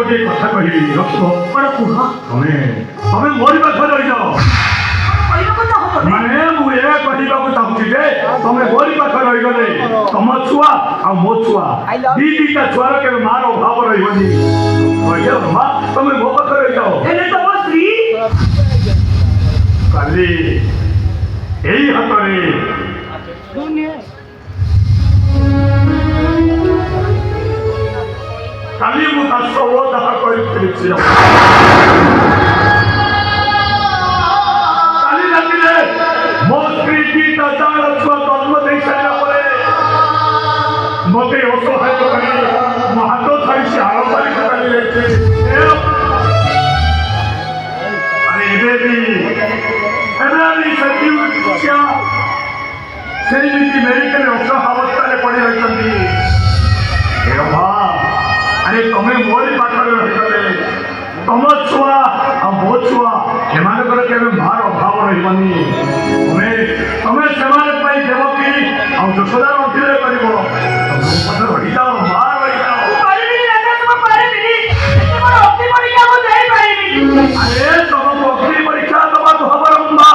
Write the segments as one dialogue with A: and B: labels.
A: गोटे कथा कहि रखो
B: कौन कुह
A: तमे तमे मोरी पाखरे रहि जाओ
B: कहबो चाहो
A: माने मु ए कहिबाकू चाहूची जे तमे मोरी पाखरे रहि गले तम छुआ आ मो छुआ दीटा छुआर के मार अभाव रहिबनी कहियो मा तमे मो पाखरे रहि जाओ
B: एने तो मो स्त्री
A: काली एई हातरे काली मु तासो दाह करिछि काली रातिरे मो स्त्री दीटा चार छुआ जन्म देई सारा परे मते असहाय करी मो हाथ छाड़ी से आरंभ करी लेछि अरे एबे सती उच्छा सेमिति मेडिकल असह अवस्था पड़ी रही अरे तमे मोरी पाखरे रही तम छुआ आ मो छुआ एमानकर केबे मार अभाव रहिबनी तमे तमे सेमाने पाई देवकी आ यशोदा अंतिरे करिवो तमे पद रही जाओ मार रही जाओ
B: परिबिनी राजा तुम परिबिनी एते बड़ अग्नि परीक्षा को देई परिबिनी
A: अरे तम अग्नि परीक्षा तम भवरम्बा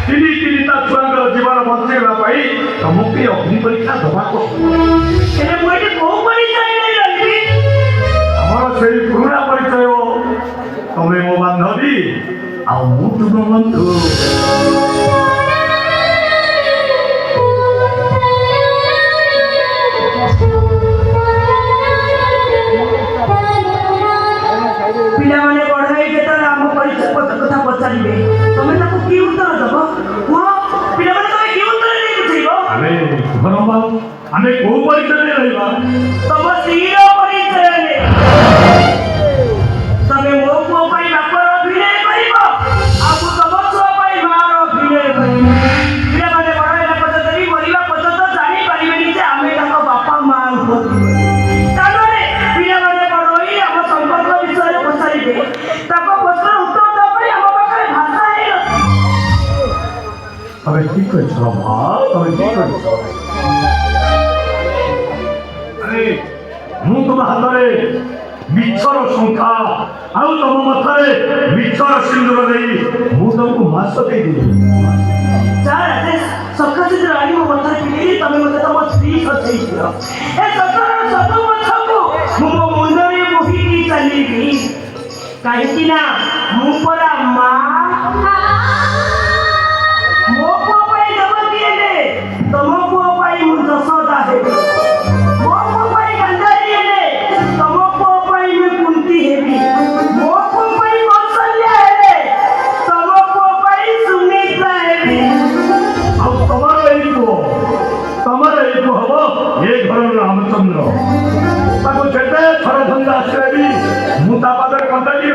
A: तिनी तिनी ता छुआंकर जीवन बंचेला पाई तमके अग्नि परीक्षा दबाको
B: एने मोइटे को परीक्षा नै रही
A: ଆମର ସେଇ ପୁରୁଣା ପରିଚୟ ତମେ ମୋ ବାନ୍ଧବୀ ଆଉ ମୁଁ ତୁମ ବନ୍ଧୁ
B: ପିଲାମାନେ ପଢାଇ ଯେତେବେଳେ ଆମ ପରିଚୟ କଥା ପଚାରିବେ ତମେ ତାକୁ କି ଉତ୍ତର ଦେବ କୁହ ପିଲାମାନେ ତମେ କି ଉତ୍ତର ଦେଇ ବୁଝେଇବ
A: ଆମେ ଘରମ୍ବା ଆମେ କୋଉ ପରିଚୟରେ ରହିବା
B: ତମ ସ୍ତ୍ରୀର ପରିଚୟରେ ତମେ ମୋ ପୁଅ ପାଇଁ ବାପର ଅଭିନୟ କରିବ ଆଉ ମୁଁ ତମ ଛୁଆ ପାଇଁ ମାର ଅଭିନୟ କରିବି ପିଲାମାନେ ବଡ଼ ହେଲା ପର୍ଯ୍ୟନ୍ତ ବି ମରିବା ପର୍ଯ୍ୟନ୍ତ ଜାଣିପାରିବେନି ଯେ ଆମେ ତାଙ୍କ ବାପା ମା ନୁହନ୍ତି ତାପରେ ପିଲାମାନେ ବଡ଼ ହୋଇ ଆମ ସମ୍ପର୍କ ବିଷୟରେ ପଚାରିବେ ତାଙ୍କ ପ୍ରଶ୍ନର ଉତ୍ତର ଦେବା ପାଇଁ ଆମ ପାଖରେ ଭାଷା ହେଇନଥିବ
A: ତମେ ଠିକ କହିଛ ବାବା ତମେ ଠିକ କହିଛ ଆରେ ମୁଁ ତୁମ ହାତରେ ମିଛର ଶଙ୍ଖା ଆଉ ତମ ମଥାରେ ମିଛର ସିନ୍ଦୁର ଦେଇ ମୁଁ ତମକୁ ମାସ ଦେଇଦେବି
B: ଯା ରାଜେଶ ସକାଶେ ରାଣୀ ମୋ ମଥାରେ ପିଲେଇ ତମେ ମୋତେ ତମ ସ୍ତ୍ରୀ ସଜେଇଥିଲ ଏ ସତର ସବୁ ପଛକୁ ମୁଁ ମୋ ମୁଣ୍ଡରେ ବୋହିକି ଚାଲିବି କାହିଁକି ନା ମୁଁ ପରା ମା ମୋ ପୁଅ ପାଇଁ ଦେବକୀ ହେଲେ ତମ ପୁଅ ପାଇଁ ମୁଁ ଯଶୋଦା ହେବି ମୋ ପୁଅ ପାଇଁ ଗାନ୍ଧାରୀ ହେଲେ ତମ ପୁଅ ପାଇଁ ମୁଁ କୁନ୍ତୀ ହେବି ମୋ ପୁଅ ପାଇଁ କୌଶଲ୍ୟା ହେଲେ ତମ ପୁଅ ପାଇଁ ସୁମିତ୍ରା ହେବି
A: ଆଉ ତମର ଏଇ ପୁଅ ହବ ଏ ଘରର ରାମଚନ୍ଦ୍ର ତାକୁ ଯେତେ ଥର ଧନ୍ଦା ଆସିଲେ ବି ମୁଁ ତା ପାଦରେ କଣ୍ଟାଲି